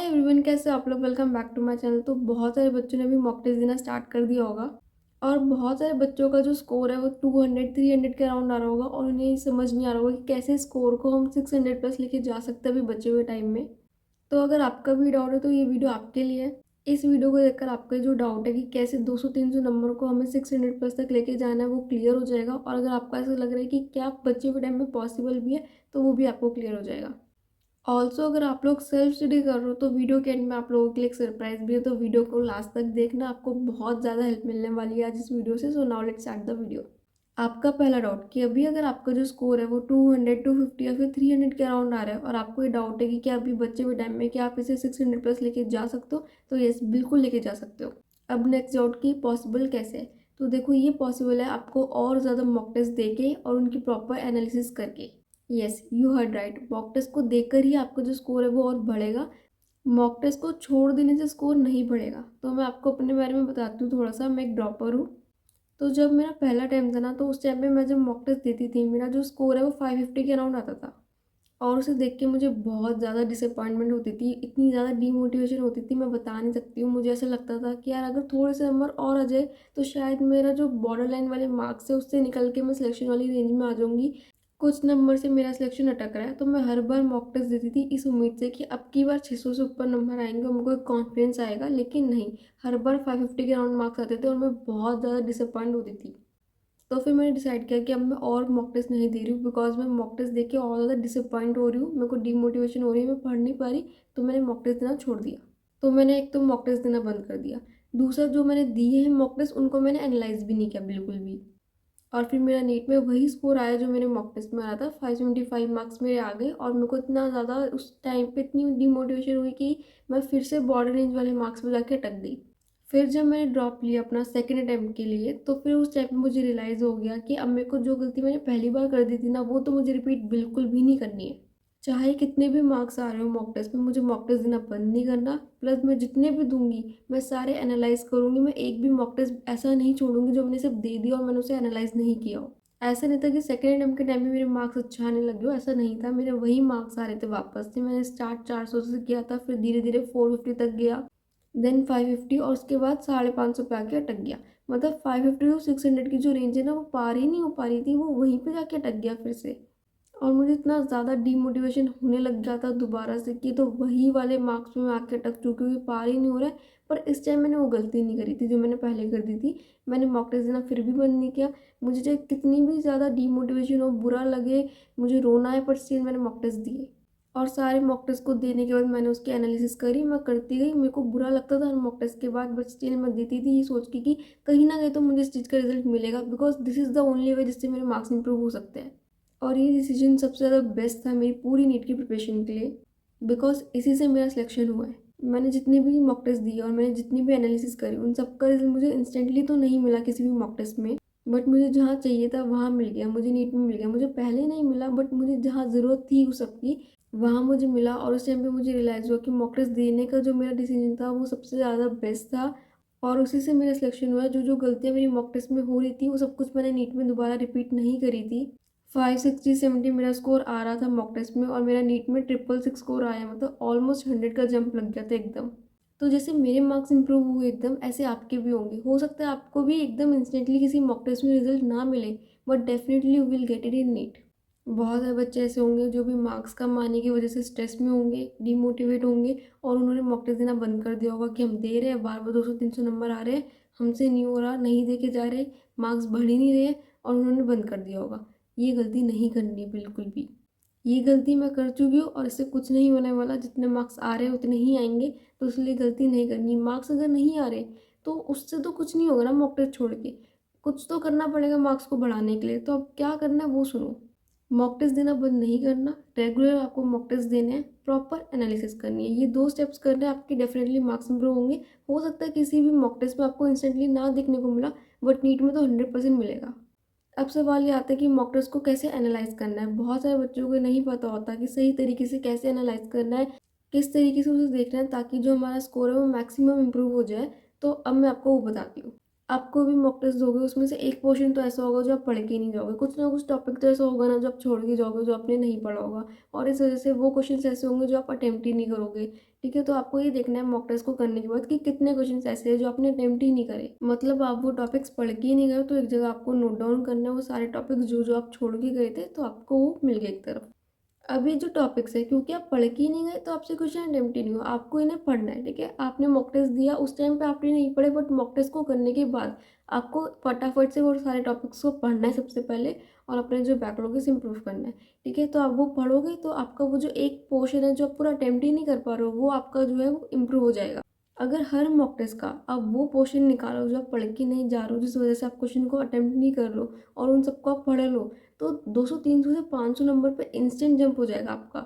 Everyone, कैसे आप लोग। Welcome back to my channel. तो बहुत सारे बच्चों ने भी मॉक टेस्ट देना स्टार्ट कर दिया होगा और बहुत सारे बच्चों का जो स्कोर है वो 200 300 के अराउंड आ रहा होगा और उन्हें समझ नहीं आ रहा होगा कि कैसे स्कोर को हम 600 प्लस लेके जा सकते हैं अभी बचे हुए टाइम में। तो अगर आपका भी डाउट है तो ये वीडियो आपके लिए है। इस वीडियो को देखकर आपका जो डाउट है कि कैसे 200 300 नंबर को हमें 600 प्लस तक लेके जाना है वो क्लियर हो जाएगा। और अगर आपको ऐसा लग रहा है कि क्या बचे हुए टाइम में पॉसिबल भी है तो वो भी आपको क्लियर हो जाएगा। ऑल्सो अगर आप लोग सेल्फ स्टडी कर रहे हो तो वीडियो के एंड में आप लोगों के लिए एक सरप्राइज भी है, तो वीडियो को लास्ट तक देखना, आपको बहुत ज़्यादा हेल्प मिलने वाली है आज इस वीडियो से। So now let's start the video. आपका पहला डाउट कि अभी अगर आपका जो स्कोर है वो 200 250 या फिर 300 के अराउंड आ रहा है और आपको ये डाउट है कि क्या अभी बच्चे हुए टाइम में क्या आप इसे 600 प्लस लेके जा सकते हो, तो यस, बिल्कुल लेके जा सकते हो। अब नेक्स्ट डाउट कि पॉसिबल कैसे है। तो देखो, ये पॉसिबल है आपको और ज़्यादा मॉक टेस्ट देके और उनकी प्रॉपर एनालिसिस करके। Yes, you heard right, mock test को देखकर ही आपका जो स्कोर है वो और बढ़ेगा। मॉक टेस्ट को छोड़ देने से स्कोर नहीं बढ़ेगा। तो मैं आपको अपने बारे में बताती हूँ थोड़ा सा। मैं एक ड्रॉपर हूँ। तो जब मेरा पहला टाइम था ना, तो उस टाइम पे मैं जब मॉक टेस्ट देती थी, मेरा जो स्कोर है वो 550 के अराउंड आता था। और उसे देख के मुझे बहुत ज़्यादा डिसअपॉइंटमेंट होती थी, इतनी ज़्यादा डीमोटिवेशन होती थी, मैं बता नहीं सकती हूँ। मुझे ऐसा लगता था कि यार अगर थोड़े से नंबर और आ जाए तो शायद मेरा जो बॉर्डर लाइन वाले मार्क्स है उससे निकल के मैं सिलेक्शन वाली रेंज में आ जाऊँगी। कुछ नंबर से मेरा सिलेक्शन अटक रहा है, तो मैं हर बार मॉक टेस्ट देती थी इस उम्मीद से कि अब की बार 600 से ऊपर नंबर आएंगे और मुझको एक कॉन्फिडेंस आएगा। लेकिन नहीं, हर बार 550 के अराउंड मार्क्स आते थे और मैं बहुत ज़्यादा डिसअपॉइंट होती थी। तो फिर मैंने डिसाइड किया कि अब मैं और मॉक टेस्ट नहीं दे रही हूँ, बिकॉज मैं मॉक टेस्ट देख के और ज़्यादा डिसअपॉइंट हो रही हूँ, मेरे को डीमोटिवेशन हो रही है, मैं पढ़ नहीं पा रही। तो मैंने मॉक टेस्ट देना छोड़ दिया। तो मैंने एक तो मॉक टेस्ट देना बंद कर दिया। दूसरा, जो मैंने दिए हैं मॉक टेस्ट उनको मैंने एनालाइज भी नहीं किया बिल्कुल भी। और फिर मेरा नीट में वही स्कोर आया जो मेरे मॉक टेस्ट में आया था। 575 मार्क्स मेरे आ गए और मेरे को इतना ज़्यादा उस टाइम पे इतनी डिमोटिवेशन हुई कि मैं फिर से बॉर्डर रेंज वाले मार्क्स में जाके अटक गई। फिर जब मैंने ड्रॉप लिया अपना सेकेंड अटैम्प्ट के लिए, तो फिर उस टाइम पे मुझे रियलाइज़ हो गया कि अब मेरे को जो गलती मैंने पहली बार कर दी थी ना, वो तो मुझे रिपीट बिल्कुल भी नहीं करनी है। चाहे कितने भी मार्क्स आ रहे हो मॉक टेस्ट में, मुझे मॉक टेस्ट देना बंद नहीं करना। प्लस मैं जितने भी दूंगी मैं सारे एनालाइज करूंगी। मैं एक भी मॉक टेस्ट ऐसा नहीं छोड़ूंगी जो मैंने सिर्फ दे दिया और मैंने उसे एनालाइज नहीं किया हो। ऐसा नहीं था कि सेकेंड अटेम्प्ट के टाइम में मेरे मार्क्स अच्छा आने लगे हो, ऐसा नहीं था। मेरे वही मार्क्स आ रहे थे वापस से। मैंने स्टार्ट 400 से किया था, फिर धीरे धीरे 450 तक गया, देन 550 और उसके बाद 550 पे आके अटक गया। मतलब 550 टू 600 की जो रेंज है ना, वो पार ही नहीं हो पा रही थी, वो वहीं पे जाके अटक गया फिर से। और मुझे इतना ज़्यादा डीमोटिवेशन होने लग गया था दोबारा से कि तो वही वाले मार्क्स में आके अटक चुकी हुई, पार ही नहीं हो रहा है। पर इस टाइम मैंने वो गलती नहीं करी थी जो मैंने पहले कर दी थी। मैंने मॉक टेस्ट देना फिर भी बंद नहीं किया। मुझे चाहे कितनी भी ज़्यादा डीमोटिवेशन हो, बुरा लगे, मुझे रोना है, पर स्टिल मैंने मॉक टेस्ट दिए। और सारे मॉक टेस्ट को देने के बाद मैंने उसकी एनालिसिस करी, मैं करती गई। मेरे को बुरा लगता था हर मॉक टेस्ट के बाद, बट स्टिल मैं देती थी ये सोच के कि कहीं ना कहीं तो मुझे इस चीज़ का रिजल्ट मिलेगा, because this is the only way जिससे मेरे मार्क्स इंप्रूव हो सकते हैं। और ये डिसीजन सबसे ज़्यादा बेस्ट था मेरी पूरी नीट की प्रिपरेशन के लिए, बिकॉज इसी से मेरा सिलेक्शन हुआ है। मैंने जितनी भी मॉक टेस्ट दी और मैंने जितनी भी एनालिसिस करी, उन सब का रिजल्ट मुझे इंस्टेंटली तो नहीं मिला किसी भी मॉक टेस्ट में, बट मुझे जहाँ चाहिए था वहाँ मिल गया। मुझे नीट में मिल गया। मुझे पहले नहीं मिला, बट मुझे जहाँ ज़रूरत थी उस सबकी वहाँ मुझे मिला। और उस टाइम पे मुझे रियलाइज़ हुआ कि मॉक टेस्ट देने का जो मेरा डिसीजन था वो सबसे ज़्यादा बेस्ट था। और उसी से मेरा सिलेक्शन हुआ। जो जो गलतियाँ मेरी मॉक टेस्ट में हो रही थी वो सब कुछ मैंने नीट में दोबारा रिपीट नहीं करी थी। 560 70 मेरा स्कोर आ रहा था मॉक टेस्ट में और मेरा नीट में 666 स्कोर आया। मतलब ऑलमोस्ट 100 का जंप लग गया था एकदम। तो जैसे मेरे मार्क्स इंप्रूव हुए एकदम, ऐसे आपके भी होंगे। हो सकता है आपको भी एकदम इंस्टेंटली किसी मॉक टेस्ट में रिजल्ट ना मिले, but definitely you will get it in NEET. बहुत सारे बच्चे ऐसे होंगे जो भी मार्क्स कम आने की वजह से स्ट्रेस में होंगे, डिमोटिवेट होंगे, और उन्होंने मॉक टेस्ट देना बंद कर दिया होगा कि हम दे रहे हैं, बार बार 200 300 नंबर आ रहे हैं, हमसे नहीं हो रहा, नहीं दे के जा रहे, मार्क्स बढ़ ही नहीं रहे, और उन्होंने बंद कर दिया होगा। ये गलती नहीं करनी है बिल्कुल भी। ये गलती मैं कर चुकी हूँ और इससे कुछ नहीं होने वाला। जितने मार्क्स आ रहे हैं उतने ही आएंगे, तो इसलिए गलती नहीं करनी। मार्क्स अगर नहीं आ रहे तो उससे तो कुछ नहीं होगा ना मॉक टेस्ट छोड़ के, कुछ तो करना पड़ेगा मार्क्स को बढ़ाने के लिए। तो अब क्या करना है वो सुनो। मॉक टेस्ट देना बंद नहीं करना, रेगुलर आपको मॉक टेस्ट देने हैं, प्रॉपर एनालिसिस करनी है। ये दो स्टेप्स करने हैं, आपके डेफिनेटली मार्क्स इंप्रूव होंगे। हो सकता है किसी भी मॉक टेस्ट में आपको इंस्टेंटली ना देखने को मिला, बट नीट में तो 100% मिलेगा। अब सवाल ये आता है कि मॉक टेस्ट को कैसे एनालाइज करना है। बहुत सारे बच्चों को नहीं पता होता कि सही तरीके से कैसे एनालाइज करना है, किस तरीके से उसे देखना है ताकि जो हमारा स्कोर है वो मैक्सिमम इम्प्रूव हो जाए। तो अब मैं आपको वो बताती हूँ। आपको भी मॉक टेस्ट दोगे, उसमें से एक पोर्शन तो ऐसा होगा जो आप पढ़ के नहीं जाओगे, कुछ ना कुछ टॉपिक तो ऐसा होगा ना जो आप छोड़ के जाओगे, जो आपने नहीं पढ़ा होगा, और इस वजह से वो क्वेश्चंस ऐसे होंगे जो आप अटेम्प्ट ही नहीं करोगे। ठीक है, तो आपको ये देखना है मॉक टेस्ट को करने के बाद कि कितने क्वेश्चंस ऐसे हैं जो आपने अटेम्प्ट ही नहीं करे, मतलब आप वो टॉपिक्स पढ़ के ही नहीं गए। तो एक जगह आपको नोट डाउन करना है वो सारे टॉपिक्स जो जो आप छोड़ के गए थे, तो आपको वो मिल गए एक तरफ। अभी जो टॉपिक्स है, क्योंकि आप पढ़ के ही नहीं गए तो आपसे क्वेश्चन अटेम्प्ट ही नहीं हुआ, आपको इन्हें पढ़ना है। ठीक है, आपने मॉक टेस्ट दिया, उस टाइम पे आपने नहीं पढ़े, बट मॉक टेस्ट को करने के बाद आपको फटाफट से वो सारे टॉपिक्स को पढ़ना है सबसे पहले, और अपने जो बैकलॉग है इम्प्रूव करना है। ठीक है, तो आप वो पढ़ोगे तो आपका वो जो एक पोर्शन है जो आप पूरा अटेम्प्ट ही नहीं कर पा रहे हो, वो आपका जो है वो इम्प्रूव हो जाएगा। अगर हर मॉक टेस्ट का आप वो पोर्शन निकालो जो आप पढ़ के नहीं जा रहे हो, जिस वजह से आप क्वेश्चन को अटेम्प्ट नहीं कर रहे हो, और उन सबको आप पढ़ लो, तो 200 300 से 500 नंबर पे इंस्टेंट जंप हो जाएगा आपका।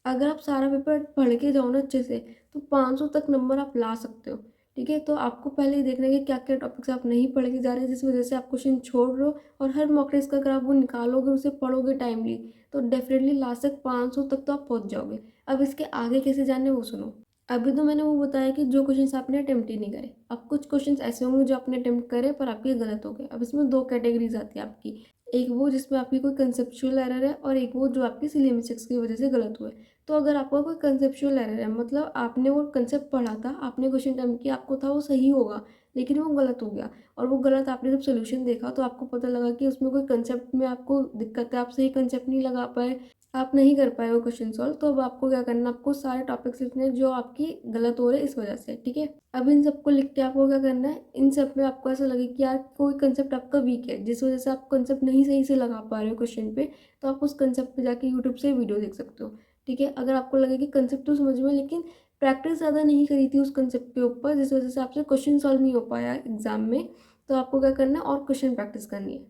अगर आप सारा पेपर पढ़ के जाओ ना अच्छे से, तो 500 तक नंबर आप ला सकते हो। ठीक है, तो आपको पहले ही देखना है कि क्या क्या टॉपिक्स आप नहीं पढ़ के जा रहे हैं, जिस वजह से आप क्वेश्चन छोड़ रहे हो। और हर मॉक टेस्ट का अगर आप वो निकालोगे, उसे पढ़ोगे टाइमली, तो डेफिनेटली लास्ट तक 500 तक तो आप पहुंच जाओगे। अब इसके आगे कैसे जाने वो सुनो। अभी तो मैंने वो बताया कि जो क्वेश्चंस आपने अटेम्प्ट ही नहीं करे। अब कुछ क्वेश्चंस ऐसे होंगे जो आपने अटेम्प्ट करे पर आपके गलत हो गए। अब इसमें दो कैटेगरीज आती है आपकी, एक वो जिसमें आपकी कोई कंसेप्चुअल एरर है, और एक वो जो आपकी सिली मिस्टेक्स की वजह से गलत हुए। तो अगर आपका कोई कंसेप्चुअल एरर है, मतलब आपने वो कंसेप्ट पढ़ा था, आपने क्वेश्चन अटेम्प्ट किया, आपको था वो सही होगा, लेकिन वो गलत हो गया, और वो गलत आपने जब सोल्यूशन देखा तो आपको पता लगा कि उसमें कोई कंसेप्ट में आपको दिक्कत है, आप सही कंसेप्ट नहीं लगा पाए, आप नहीं कर पाए वो क्वेश्चन सॉल्व। तो अब आपको क्या करना है, आपको सारे टॉपिक्स लिखने हैं जो आपकी गलत हो रहे हैं इस वजह से। ठीक है, अब इन सबको लिख के आपको क्या करना है, इन सब में आपको ऐसा लगे कि यार कोई कंसेप्ट आपका वीक है, जिस वजह से आप कंसेप्ट नहीं सही से लगा पा रहे हो क्वेश्चन पे, तो आप उस कंसेप्ट पे जाके यूट्यूब से वीडियो देख सकते हो। ठीक है, अगर आपको लगे कि कंसेप्ट तो समझ में, लेकिन प्रैक्टिस ज़्यादा नहीं करी थी उस कंसेप्ट के ऊपर, जिस वजह से आपसे क्वेश्चन सॉल्व नहीं हो पाया एग्जाम में, तो आपको क्या करना है, और क्वेश्चन प्रैक्टिस करनी है।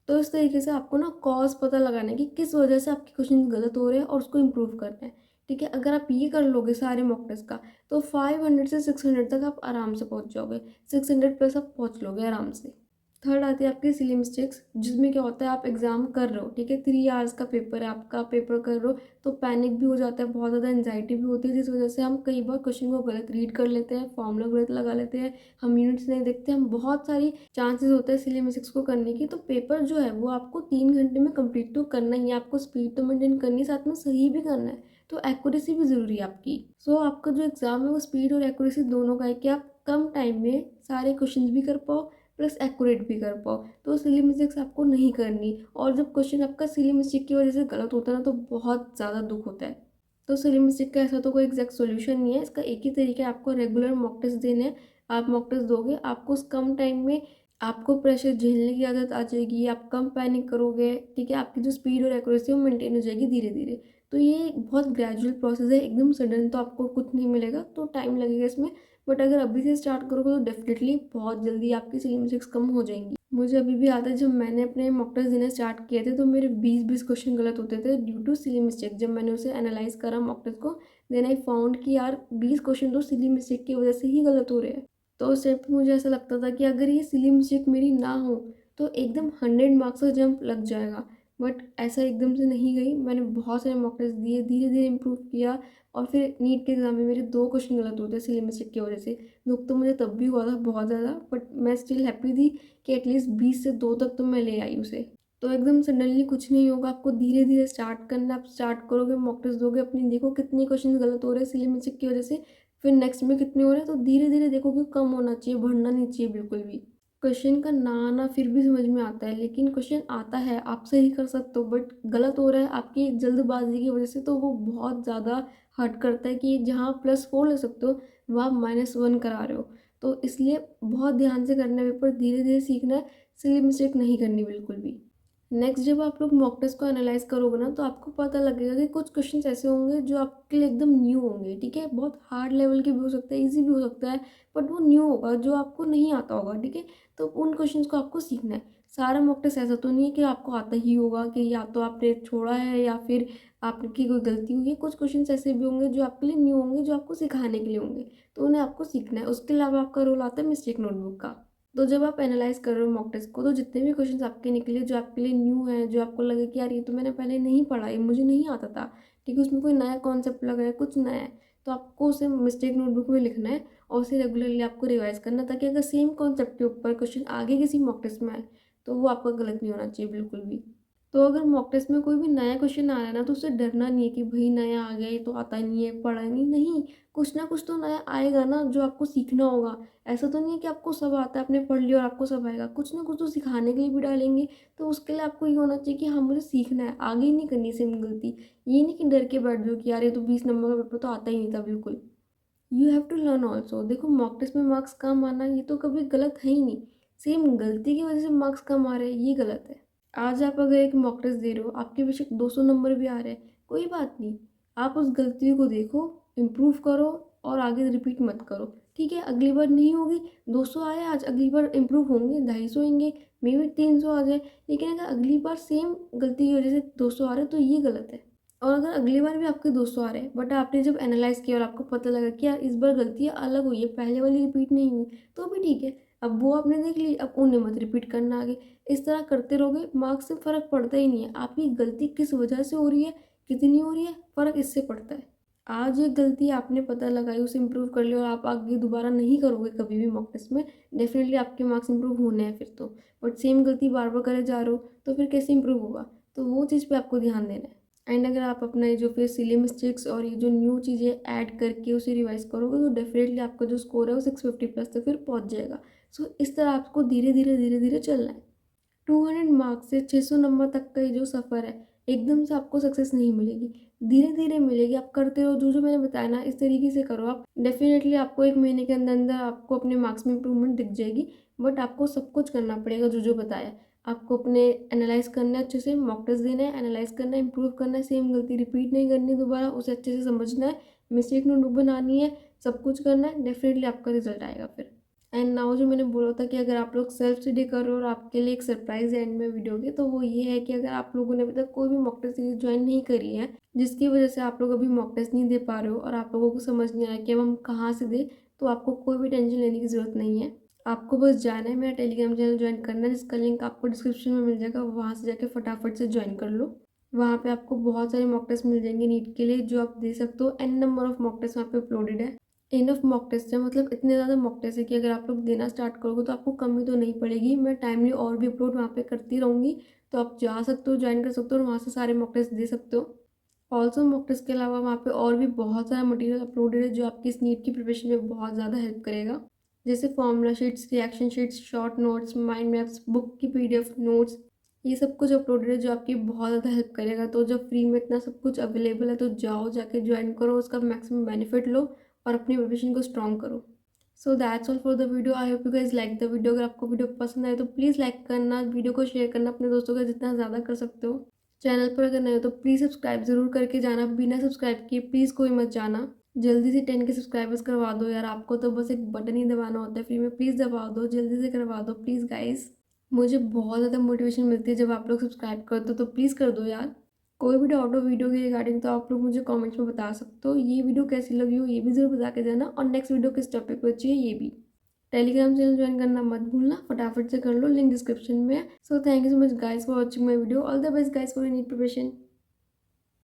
तो इस तरीके से आपको ना कॉज पता लगाना है कि किस वजह से आपके क्वेश्चन गलत हो रहे हैं, और उसको इम्प्रूव करना है। ठीक है, अगर आप ये कर लोगे सारे मॉक टेस्ट का, तो 500 से 600 तक आप आराम से पहुंच जाओगे, 600 प्लस आप पहुंच लोगे आराम से। थर्ड आती है आपकी सिली मिस्टेक्स, जिसमें क्या होता है, आप एग्जाम कर रहे हो, ठीक है, 3 आवर्स का पेपर है आपका, पेपर कर रहे हो, तो पैनिक भी हो जाता है, बहुत ज़्यादा एंजाइटी भी होती है, जिस वजह से हम कई बार क्वेश्चन को गलत रीड कर लेते हैं, फॉर्मूला गलत लगा लेते हैं, हम यूनिट्स नहीं देखते, हम बहुत सारी चांसेस होते हैं सिली मिस्टेक्स को करने की। तो पेपर जो है वो आपको 3 घंटे में कंप्लीट तो करना ही है, आपको स्पीड तो मेंटेन करनी है, साथ में सही भी करना है, तो एक्यूरेसी भी ज़रूरी है आपकी। सो आपका जो एग्ज़ाम है वो स्पीड और एक्यूरेसी दोनों का है, कि आप कम टाइम में सारे क्वेश्चन भी कर पाओ, प्लस एक्यूरेट भी कर पाओ। तो सिली मिस्टेक्स आपको नहीं करनी, और जब क्वेश्चन आपका सिली मिस्टेक की वजह से गलत होता है ना, तो बहुत ज़्यादा दुख होता है। तो सिली मिस्टेक का ऐसा तो कोई एग्जैक्ट सॉल्यूशन नहीं है, इसका एक ही तरीका है, आपको रेगुलर मॉक टेस्ट देने हैं। आप मॉक टेस्ट दोगे, आपको उस कम टाइम में आपको प्रेशर झेलने की आदत आ जाएगी, आप कम पैनिक करोगे। ठीक है, आपकी जो स्पीड और एक्यूरेसी है वो मेंटेन हो जाएगी धीरे धीरे। तो ये एक बहुत ग्रेजुअल प्रोसेस है, एकदम सडन तो आपको कुछ नहीं मिलेगा, तो टाइम लगेगा इसमें। बट अगर अभी से स्टार्ट करोगे तो डेफिनेटली बहुत जल्दी आपकी सिली मिस्टेक्स कम हो जाएंगी। मुझे अभी भी याद है, जब मैंने अपने मॉक टेस्ट देना स्टार्ट किए थे, तो मेरे 20-20 क्वेश्चन गलत होते थे ड्यू टू सिली मिस्टेक। जब मैंने उसे एनालाइज करा मॉक टेस्ट को, देन आई फाउंड कि यार 20 क्वेश्चन तो सिली मिस्टेक की वजह से ही गलत हो रहे हैं। तो उस टाइम पे मुझे ऐसा लगता था कि अगर ये सिली मिस्टेक मेरी ना हो, तो एकदम 100 मार्क्स का जंप लग जाएगा। बट ऐसा एकदम से नहीं गई, मैंने बहुत सारे मॉक टेस्ट दिए, धीरे धीरे इम्प्रूव किया, और फिर नीट के एग्जाम में मेरे 2 क्वेश्चन गलत होते सिली मिस्टेक की वजह से। दुख तो मुझे तब भी हुआ था बहुत ज़्यादा, बट मैं स्टिल हैप्पी थी कि एटलीस्ट 20 से 2 तक तो मैं ले आई उसे। तो एकदम सडनली कुछ नहीं होगा, आपको धीरे धीरे स्टार्ट करना है। आप स्टार्ट करोगे, मॉक टेस्ट दोगे अपनी, देखो कितने क्वेश्चन गलत हो रहे हैं सिली मिस्टेक की वजह से, फिर नेक्स्ट में कितने हो रहे हैं, तो धीरे धीरे देखो कि कम होना चाहिए, बढ़ना नहीं चाहिए बिल्कुल भी। क्वेश्चन का ना आना फिर भी समझ में आता है, लेकिन क्वेश्चन आता है, आप सही कर सकते हो, बट गलत हो रहा है आपकी जल्दबाजी की वजह से, तो वो बहुत ज़्यादा हर्ट करता है कि जहाँ +4 ले सकते हो, वहाँ -1 करा रहे हो। तो इसलिए बहुत ध्यान से करना है पेपर, धीरे धीरे सीखना है, सिली मिस्टेक नहीं करनी बिल्कुल भी। नेक्स्ट जब आप लोग मॉक टेस्ट को एनालाइज करोगे ना, तो आपको पता लगेगा कि कुछ क्वेश्चंस ऐसे होंगे जो आपके लिए एकदम न्यू होंगे। ठीक है, बहुत हार्ड लेवल के भी हो सकता है, इजी भी हो सकता है, बट वो न्यू होगा, जो आपको नहीं आता होगा। ठीक है, तो उन क्वेश्चंस को आपको सीखना है। सारा मॉक टेस्ट ऐसा तो नहीं है कि आपको आता ही होगा, कि या तो आपने छोड़ा है या फिर आपकी कोई गलती हुई है। कुछ क्वेश्चन ऐसे भी होंगे जो आपके लिए न्यू होंगे, जो आपको सिखाने के लिए होंगे, तो उन्हें आपको सीखना है। उसके अलावा आपका रोल आता है मिस्टेक नोटबुक का। तो जब आप एनालाइज कर रहे हो मॉक टेस्ट को, तो जितने भी क्वेश्चंस आपके निकले जो आपके लिए न्यू है, जो आपको लगे कि यार ये तो मैंने पहले नहीं पढ़ा, ये मुझे नहीं आता था, ठीक है, उसमें कोई नया कॉन्सेप्ट लगा है, कुछ नया है, तो आपको उसे मिस्टेक नोटबुक में लिखना है और उसे रेगुलरली आपको रिवाइज़ करना है, ताकि अगर सेम कॉन्सेप्ट के ऊपर क्वेश्चन आगे किसी मॉक टेस्ट में आए तो वो आपका गलत नहीं होना चाहिए बिल्कुल भी। तो अगर मॉक टेस्ट में कोई भी नया क्वेश्चन आ रहा है ना, तो उससे डरना नहीं है कि भाई नया आ गया, ये तो आता ही नहीं है, पढ़ा ही नहीं, कुछ ना कुछ तो नया आएगा ना जो आपको सीखना होगा। ऐसा तो नहीं है कि आपको सब आता है, आपने पढ़ लिया और आपको सब आएगा, कुछ ना कुछ तो सिखाने के लिए भी डालेंगे। तो उसके लिए आपको ये होना चाहिए कि हाँ, मुझे सीखना है, आगे नहीं करनी सेम गलती। ये नहीं कि डर के बैठ जाओ कि यार ये तो 20 नंबर का पेपर तो आता ही नहीं था बिल्कुल। You have to learn also. देखो, मॉक टेस्ट में मार्क्स कम आना ये तो कभी गलत है ही नहीं। सेम गलती की वजह से मार्क्स कम आ रहे हैं, ये गलत है। आज आप अगर एक मॉक टेस्ट दे रहे हो, आपके बेशक 200 नंबर भी आ रहे हैं, कोई बात नहीं। आप उस गलती को देखो, इम्प्रूव करो और आगे रिपीट मत करो। ठीक है, अगली बार नहीं होगी, 200 आए आज, अगली बार इम्प्रूव होंगे, 250 होंगे, मे बी 300 आ जाए। लेकिन अगर अगली बार सेम गलती की वजह से 200 आ रहे हैं तो ये गलत है। और अगर अगली बार भी आपके 200 आ रहे हैं, बट आपने जब एनालाइज किया और आपको पता लगा कि यार इस बार गलतियाँ अलग हुई है, पहले वाली रिपीट नहीं हुई, तो भी ठीक है। अब वो आपने देख ली, अब उन्हें मत रिपीट करना आगे। इस तरह करते रहोगे, मार्क्स से फ़र्क पड़ता ही नहीं है। आपकी गलती किस वजह से हो रही है, कितनी हो रही है, फ़र्क इससे पड़ता है। आज एक गलती आपने पता लगाई, उसे इम्प्रूव कर लिया और आप आगे दोबारा नहीं करोगे कभी भी मॉक टेस्ट में, डेफिनेटली आपके मार्क्स इंप्रूव होने हैं फिर तो। बट सेम गलती बार बार करे जा रहे हो तो फिर कैसे इंप्रूव होगा? तो वो चीज़ पे आपको ध्यान देना है। एंड अगर आप अपना ये जो फिर सिली मिस्टेक्स और ये जो न्यू चीज़ें ऐड करके उसे रिवाइज करोगे, तो डेफिनेटली आपका जो स्कोर है वो 650 प्लस तक फिर पहुंच जाएगा। सो इस तरह आपको धीरे धीरे चलना है। 200 मार्क्स से 600 नंबर तक का ये जो सफ़र है, एकदम से आपको सक्सेस नहीं मिलेगी, धीरे धीरे मिलेगी। आप करते रहो, जो जो मैंने बताया ना, इस तरीके से करो आप, डेफिनेटली आपको 1 महीने के अंदर अंदर आपको अपने मार्क्स में इंप्रूवमेंट दिख जाएगी। बट आपको सब कुछ करना पड़ेगा जो जो बताया। आपको अपने एनालाइज करना है, अच्छे से मॉक टेस्ट देना है, एनालाइज करना है, इंप्रूव करना है, सेम गलती रिपीट नहीं करनी दोबारा, उसे अच्छे से समझना है, मिस्टेक नोटबुक बनानी है, सब कुछ करना है, डेफिनेटली आपका रिजल्ट आएगा फिर। एंड नाउ जो मैंने बोला था कि अगर आप लोग सेल्फ स्टडी कर रहे हो और आपके लिए एक सरप्राइज एंड में वीडियो की, तो वो ये है कि अगर आप लोगों ने अभी तक कोई भी मॉक टेस्ट सीरीज ज्वाइन नहीं करी है, जिसकी वजह से आप लोग अभी मॉक टेस्ट नहीं दे पा रहे हो और आप लोगों को समझ नहीं आ रहा है कि अब हम कहाँ से दें, तो आपको कोई भी टेंशन लेने की ज़रूरत नहीं है। आपको बस जाना है, मेरा टेलीग्राम चैनल ज्वाइन करना है, जिसका लिंक आपको डिस्क्रिप्शन में मिल जाएगा। वहाँ से जाके फटाफट से ज्वाइन कर लो। वहाँ पे आपको बहुत सारे मॉक टेस्ट मिल जाएंगे नीट के लिए, जो आप दे सकते हो। An number of mock test वहाँ पे अपलोडेड है। इनफ मॉक टेस्ट है, मतलब इतने ज़्यादा मॉक टेस्ट है कि अगर आप लोग देना स्टार्ट करोगे तो आपको कमी तो नहीं पड़ेगी। मैं टाइमली और भी अपलोड वहाँ पे करती रहूँगी, तो आप जा सकते हो, ज्वाइन कर सकते हो और वहाँ से सारे मॉक टेस्ट दे सकते हो। ऑल्सो मॉक टेस्ट के अलावा वहाँ पे और भी बहुत सारा मटेरियल अपलोडेड है, जो आपकी इस नीट की प्रिपरेशन में बहुत ज़्यादा हेल्प करेगा। जैसे formula sheets, reaction sheets, short notes, mind maps, book की PDF नोट्स, ये सब कुछ अपलोडेड है जो आपकी बहुत ज़्यादा हेल्प करेगा। तो जब फ्री में इतना सब कुछ अवेलेबल है तो जाओ, जाके ज्वाइन करो, उसका मैक्सिमम बेनिफिट लो और अपनी प्रिपरेशन को स्ट्रॉन्ग करो। So that's all for the video. I hope you guys like the video. अगर आपको वीडियो पसंद आए तो प्लीज़ लाइक करना, वीडियो को शेयर करना अपने दोस्तों के, जितना ज़्यादा कर सकते हो। चैनल पर अगर नए हो तो प्लीज़ सब्सक्राइब ज़रूर करके जाना, बिना सब्सक्राइब किए प्लीज़ कोई मत जाना। जल्दी से 10 के सब्सक्राइबर्स करवा दो यार, आपको तो बस एक बटन ही दबाना होता है फ्री में, प्लीज़ दबा दो, जल्दी से करवा दो प्लीज़ गाइस। मुझे बहुत ज़्यादा मोटिवेशन मिलती है जब आप लोग सब्सक्राइब करते हो, तो प्लीज़ कर दो यार। कोई भी डाउट हो वीडियो के रिगार्डिंग तो आप लोग मुझे कमेंट्स में बता सकते हो। ये वीडियो कैसी लगी हो ये भी ज़रूर बता के जाना, और नेक्स्ट वीडियो किस टॉपिक पर चाहिए ये भी। टेलीग्राम चैनल ज्वाइन करना मत भूलना, फटाफट से कर लो, लिंक डिस्क्रिप्शन में है। So thank you so much guys for watching my video. All the best guys for your NEET preparation.